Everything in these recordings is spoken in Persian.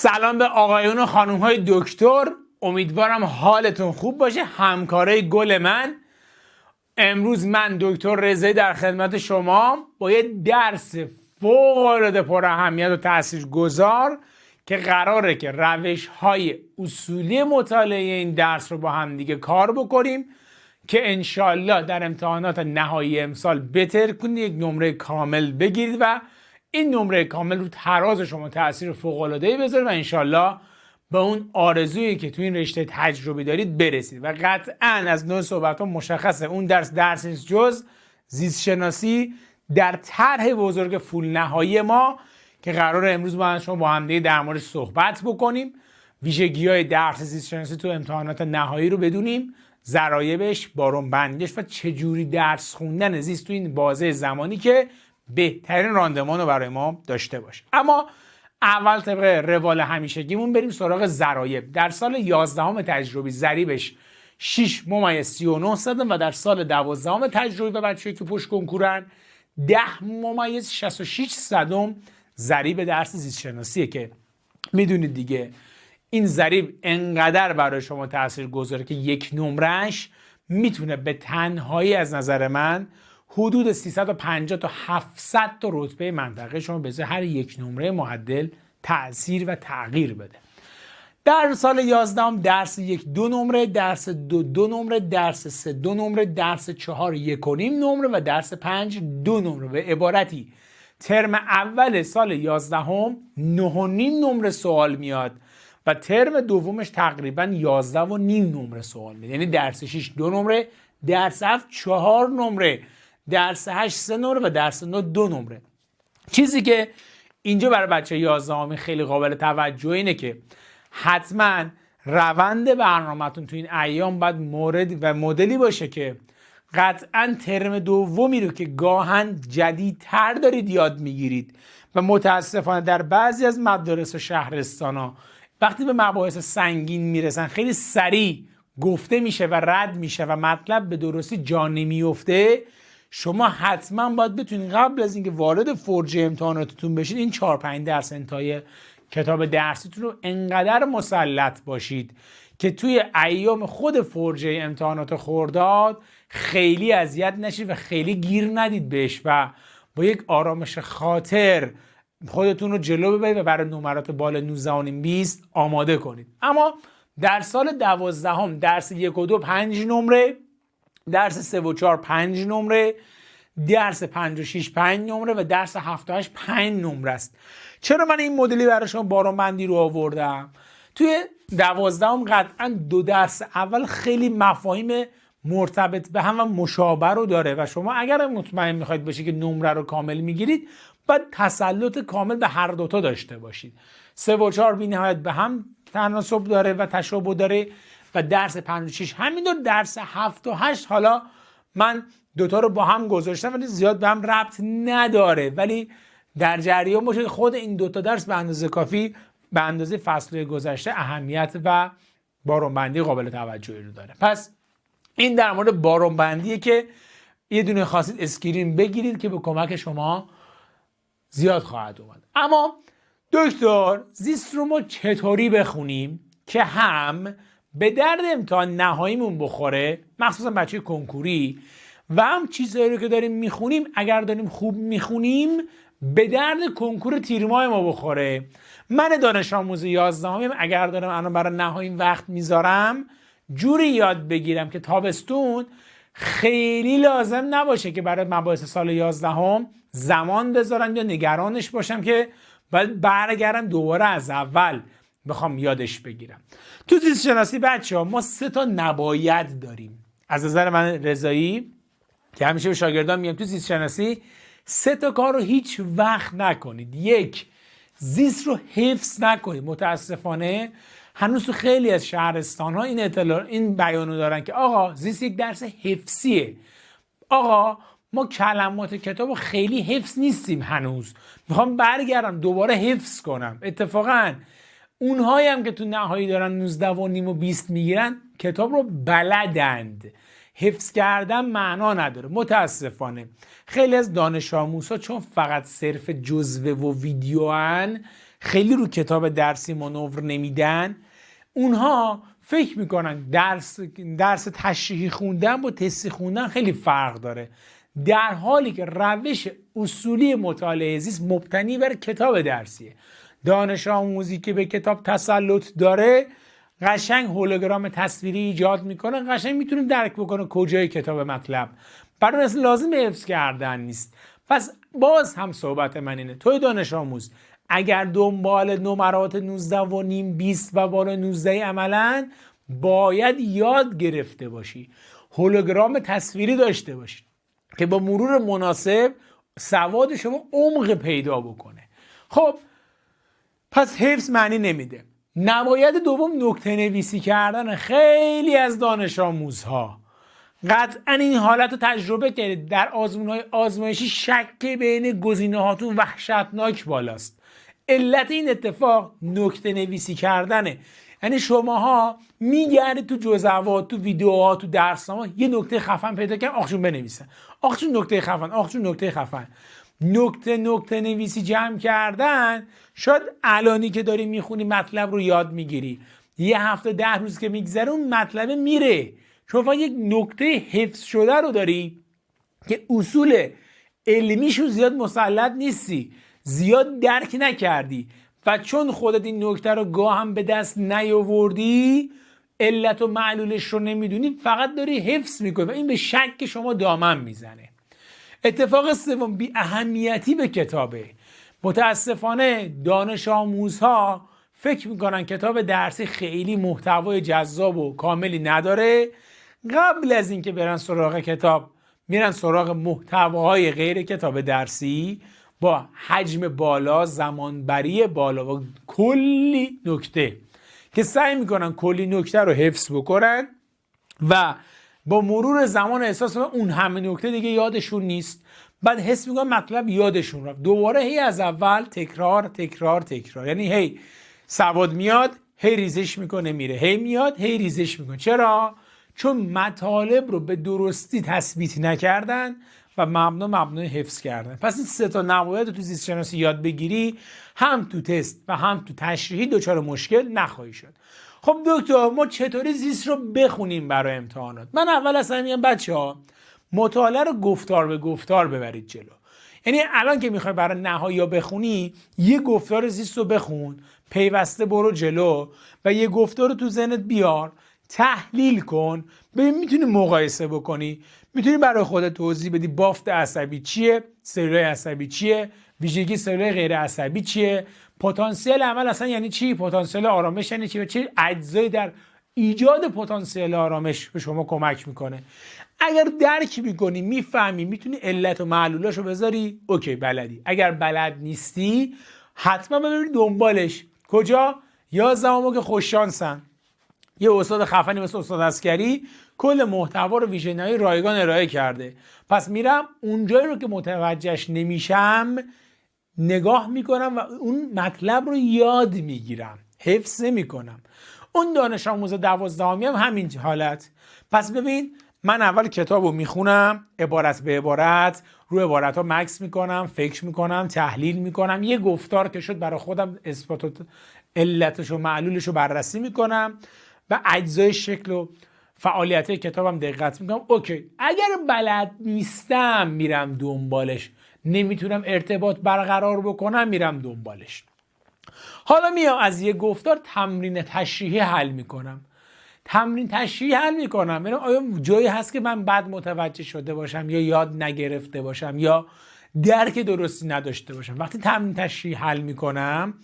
سلام به آقایون و خانوم‌های دکتر. امیدوارم حالتون خوب باشه. همکارای گل من، امروز من دکتر رضایی در خدمت شما با یه درس فوق‌العاده پر اهمیت و تاثیرگذار که قراره که روش‌های اصولی مطالعه این درس رو با هم دیگه کار بکنیم که انشالله در امتحانات نهایی امسال بهتر کنید، یک نمره کامل بگیرید و این نمره کامل رو تراز شما تاثیر فوق‌العاده‌ای بذاره و انشالله به اون آرزویی که تو این رشته تجربه دارید برسید. و قطعاً از نوع صحبت‌ها مشخصه اون درس نیست جز زیست شناسی در طرح بزرگ فول نهایی ما که قراره امروز با شما با هم دیگه در موردش صحبت بکنیم. ویژگی‌های درس زیست شناسی تو امتحانات نهایی رو بدونیم، ضرایبش، بارون بندیش و چجوری درس خوندن زیست تو این بازه زمانی که بهترین راندمان رو برای ما داشته باشه. اما اول طبق روال همیشگیمون بریم سراغ ضرایب. در سال 11 تجربی ضریبش 6.39 زدم و در سال 12 تجربی و بچه‌ای که پشت کنکورن 10.66 صدم ضریب درس زیست شناسیه که میدونید دیگه این ضریب انقدر برای شما تأثیر گذاره که یک نمرش میتونه به تنهایی از نظر من حدود 350 تا 700 تا رتبه منطقه شما به هر یک نمره معدل تأثیر و تغییر بده. در سال 11 درس 1 2 نمره، درس 2 2 نمره، درس 3 2 نمره، درس 4 1.5 نمره و درس 5 2 نمره. به عبارتی ترم اول سال 11 9.5 نمره سوال میاد و ترم دومش تقریبا 11.5 نمره سوال میاد. یعنی درس 6 2 نمره، درس 7 4 نمره، درس 8 3 نمره و درس 9 2 نمره. چیزی که اینجا برای بچه 11 خیلی قابل توجه اینه که حتما روند برنامه‌تون تو این ایام باید مورد و مدلی باشه که قطعا ترم دومی رو که گاهن جدیدتر دارید یاد میگیرید و متاسفانه در بعضی از مدارس و شهرستانا وقتی به مباحث سنگین میرسن خیلی سریع گفته میشه و رد میشه و مطلب به درستی جا نمیفته. شما حتما باید بتونید قبل از اینکه وارد فرجه امتحاناتتون بشید این 4-5 درس انتهای کتاب درسیتون رو انقدر مسلط باشید که توی ایام خود فرجه امتحانات خرداد خیلی اذیت نشید و خیلی گیر ندید بهش و با یک آرامش خاطر خودتون رو جلو ببرید و برای نمرات بالا 19.5 آماده کنید. اما در سال 12 درس 1 و 2 5 نمره، درس 3 و 4 5 نمره، درس 5 و 6 5 نمره و درس 7 و 8 5 نمره است. چرا من این مدلی برای شما بارون بندی رو آوردم؟ توی 12 قطعا 2 درس اول خیلی مفاهیم مرتبط به هم و مشابه رو داره و شما اگر مطمئن میخواید باشید که نمره رو کامل میگیرید باید تسلط کامل به هر دوتا داشته باشید. 3 و 4 بی نهایت به هم تناسب داره و تشابه داره و درس 5 و 6 همینطور. درس 7 و 8 حالا من دوتا رو با هم گذاشتم ولی زیاد به هم ربط نداره، ولی در جریان باشید خود این دوتا درس به اندازه کافی به اندازه فصل گذشته اهمیت و بارونبندی قابل توجهی رو داره. پس این در مورد بارونبندیه که یه دونه خواستید اسکرین بگیرید که به کمک شما زیاد خواهد اومد. اما دکتر زیست رو ما چطوری بخونیم که هم به درد امتحان نهاییمون بخوره، مخصوصا بچه کنکوری، و هم چیزهایی رو که داریم میخونیم اگر داریم خوب میخونیم به درد کنکور تیرماه ما بخوره. من دانش آموز 11 اگر دارم الان برای نهایی وقت میذارم جوری یاد بگیرم که تابستون خیلی لازم نباشه که برای مباحث سال 11 زمان بذارم یا نگرانش باشم که باید برگردم دوباره از اول بخوام یادش بگیرم. تو زیست شناسی بچه‌ها ما 3 تا نباید داریم. از نظر من رضایی که همیشه به شاگردان میگم تو زیست شناسی 3 تا کار رو هیچ وقت نکنید. 1 زیست رو حفظ نکنید. متاسفانه هنوز تو خیلی از شهرستان‌ها این بیانو دارن که آقا زیست یک درس حفظیه. آقا ما کلمات کتاب رو خیلی حفظ نیستیم هنوز، میخوام برگردم دوباره حفظ کنم. اتفاقا اونهایی هم که تو نهایی دارن 19.5 و 20 میگیرن کتاب رو بلدند، حفظ کردن معنا نداره. متاسفانه خیلی از دانش آموزها چون فقط صرف جزوه و ویدیو هن خیلی رو کتاب درسی مانور نمیدن، اونها فکر میکنن درس تشریحی خوندن با تستی خوندن خیلی فرق داره، در حالی که روش اصولی مطالعه زیست مبتنی بر کتاب درسیه. دانش آموزی که به کتاب تسلط داره قشنگ هولوگرام تصویری ایجاد میکنه، قشنگ میتونه درک بکنه کجای کتاب مطلب، برای اصلا لازم حفظ کردن نیست. پس باز هم صحبت من اینه، توی دانش آموز اگر دنبال نمرات 19 و نیم 20 و بالا 19 عملا باید یاد گرفته باشی، هولوگرام تصویری داشته باشی که با مرور مناسب سواد شما عمق پیدا بکنه. خب پس حفظ معنی نمیده. نباید دوم نکته نویسی کردن. خیلی از دانش آموزها قطعا این حالت رو تجربه کردید، در آزمون‌های آزمایشی شک بین گزینه‌هاتون وحشتناک بالاست. علت این اتفاق نکته نویسی کردنه. یعنی شماها میگردید تو جزوات، تو ویدیوها، تو درس‌ها یه نکته خفن پیدا کردن، آخشون بنویسن، آخشون نکته خفن، آخشون نکته خفن. نکته نویسی جمع کردن، شاید الانی که داری میخونی مطلب رو یاد میگیری، یه هفته 10 روز که میگذره اون مطلب میره، شما یک نکته حفظ شده رو داری که اصول علمیشو زیاد مسلط نیستی، زیاد درک نکردی و چون خودت این نکته رو گاه هم به دست نیاوردی، علت و معلولش رو نمیدونی، فقط داری حفظ میکنی و این به شک شما دامن میزنه. اتفاق سوم، بی اهمیتی به کتابه. متاسفانه دانش آموزها فکر میکنن کتاب درسی خیلی محتوای جذاب و کاملی نداره، قبل از اینکه برن سراغ کتاب میرن سراغ محتواهای غیر کتاب درسی با حجم بالا، زمانبری بالا و کلی نکته که سعی میکنن کلی نکته رو حفظ بکنن و با مرور زمان احساس میکنن اون همه نکته دیگه یادشون نیست، بعد حس میکنن مطلب یادشون رفت، دوباره هی از اول تکرار تکرار تکرار، یعنی هی سواد میاد هی ریزش میکنه میره، هی میاد هی ریزش میکنه. چرا؟ چون مطالب رو به درستی تثبیت نکردن و مبنای حفظ کردن. پس این سه تا نباید رو تو زیست شناسی یاد بگیری، هم تو تست و هم تو تشریحی دچار مشکل نخواهی شد. خب دکتر ما چطوری زیست رو بخونیم برای امتحانات؟ من اول اصلا میگم بچه‌ها مطالعه رو گفتار به گفتار ببرید جلو. یعنی الان که میخوای برای نهایی بخونی، یه گفتار زیست رو بخون، پیوسته برو جلو و یه گفتار رو تو ذهنت بیار، تحلیل کن، ببین میتونی مقایسه بکنی، میتونی برای خودت توضیح بدی بافت عصبی چیه، سلولای عصبی چیه، ویژگی سلولای غیر عصبی چیه، پتانسیل عمل اصلا یعنی چی، پتانسیل آرامش یعنی چی و چه اجزایی در ایجاد پتانسیل آرامش به شما کمک میکنه. اگر درک میکنی، میفهمی، میتونی علت و معلولاشو بذاری، اوکی بلدی. اگر بلد نیستی حتما ببینید دنبالش کجا. 11 که خوش شانسن، یه استاد خفنی مثل استاد عسکری کل محتوا رو ویژن‌های رایگان ارائه کرده، پس میرم اونجایی رو که متوجهش نمیشم نگاه میکنم و اون مطلب رو یاد میگیرم، حفظ نمیکنم. اون دانش آموز 12می هم همین حالت. پس ببین من اول کتاب رو میخونم عبارت به عبارت، رو عبارت ها مکس میکنم، فکر میکنم، تحلیل میکنم، یه گفتار که شد برای خودم اثبات علتش و معلولش رو بررسی میکنم و اجزای شکل و فعالیت کتابم دقت میکنم. اوکی اگر بلد نیستم میرم دنبالش، نمیتونم ارتباط برقرار بکنم میرم دنبالش. حالا میام از یه گفتار تمرین تشریحی حل میکنم. تمرین تشریحی حل میکنم ببینم آیا جایی هست که من بد متوجه شده باشم یا یاد نگرفته باشم یا درک درستی نداشته باشم. وقتی تمرین تشریحی حل میکنم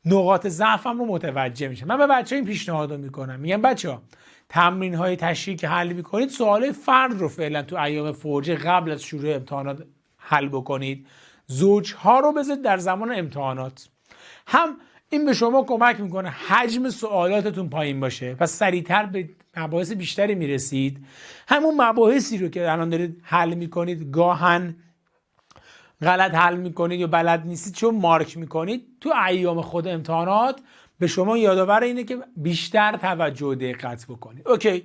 نقاط ضعفم رو متوجه میشم. من به بچه‌ها این پیشنهادو میکنم، میگم بچه‌ها تمرین های تشریحی که حل میکنید سوالای فرد رو فعلا تو ایام فرجه قبل از شروع امتحانات حل بکنید، زوجها رو بذارید در زمان امتحانات. هم این به شما کمک میکنه حجم سوالاتتون پایین باشه، پس سریعتر به مباحث بیشتری میرسید. همون مباحثی رو که الان دارید حل میکنید گاهن غلط حل میکنید یا بلد نیستید چون مارک میکنید، تو ایام خود امتحانات به شما یادآور اینه که بیشتر توجه و دقت بکنید. اوکی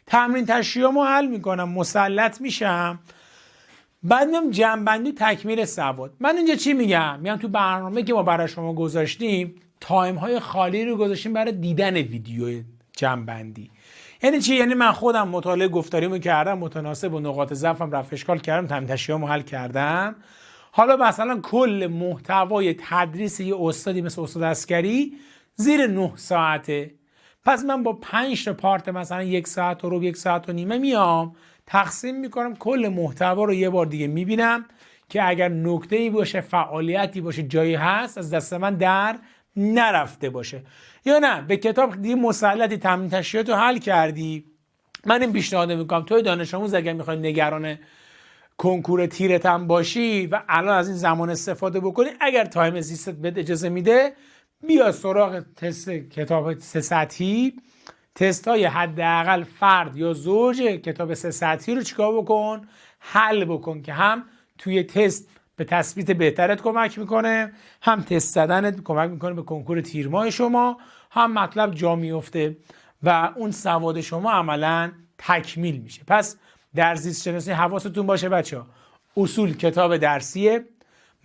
تمرین تشریحامو حل میکنم، مسلط میشم بعد میام جمع‌بندی تکمیل سواد. من اینجا چی میگم تو برنامه که ما برای شما گذاشتیم تایم های خالی رو گذاشتیم برای دیدن ویدیو جمع‌بندی. یعنی چی؟ یعنی من خودم مطالعه گفتاریمو کردم، متناسب با نقاط ضعفم رفع اشکال کردم، تامین تشریحامو حل کردم. حالا مثلا کل محتوای تدریس یه استادی مثل استاد عسکری زیر 9 ساعته. پس من با 5 تا پارت مثلا 1 ساعت و ربع 1 ساعت و نیمه میام تقسیم میکنم، کل محتوا رو یه بار دیگه میبینم که اگر نکته‌ای باشه، فعالیتی باشه، جایی هست از دست من در نرفته باشه. یا نه به کتاب دیگه مسلطی تامین تشریحات رو حل کردی، من این پیشنهاد میکنم توی دانش آموز اگر میخوای نگران کنکور تیرت هم باشی و الان از این زمان استفاده بکنی، اگر تایم زیستت بهت اجازه میده، بیا سراغ تست کتاب 3 سطحی، تست های حداقل فرد یا زوج کتاب 3 سطحی رو چیکار بکن؟ حل بکن که هم توی تست به تثبیت بهترت کمک میکنه، هم تست زدنت کمک میکنه به کنکور تیرماه شما، هم مطلب جا میفته و اون سواد شما عملا تکمیل میشه. پس در زیست شناسی حواستون باشه بچه‌ها، اصول کتاب درسیه،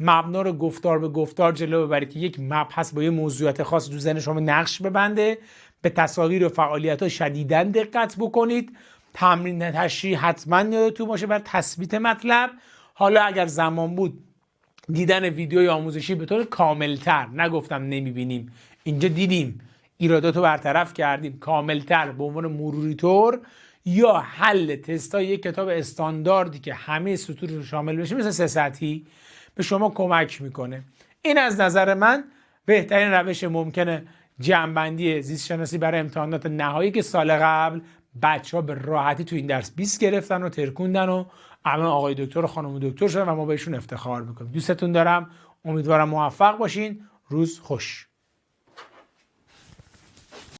مبنا رو گفتار به گفتار جلو ببرید که یک مبحث با یه موضوعیت خاص تو ذهن شما نقش ببنده، به تصاویر و فعالیت‌ها شدیداً دقت بکنید، تمرین تشریح حتما یادتون باشه بر تثبیت مطلب. حالا اگر زمان بود دیدن ویدیوی آموزشی به طور کاملتر، نگفتم نمیبینیم، اینجا دیدیم ایراداتو برطرف کردیم، کاملتر به عنوان مروری طور یا حل تستای یک کتاب استانداردی که همه سطور رو شامل بشه مثل 3 سطحی به شما کمک میکنه. این از نظر من بهترین روش ممکنه جمع‌بندی زیست شناسی برای امتحانات نهایی که سال قبل بچه‌ها به راحتی تو این درس 20 گرفتن و ترکوندن و الان آقای دکتر و خانم دکتر شدن و ما بهشون افتخار میکنیم. دوستتون دارم، امیدوارم موفق باشین. روز خوش.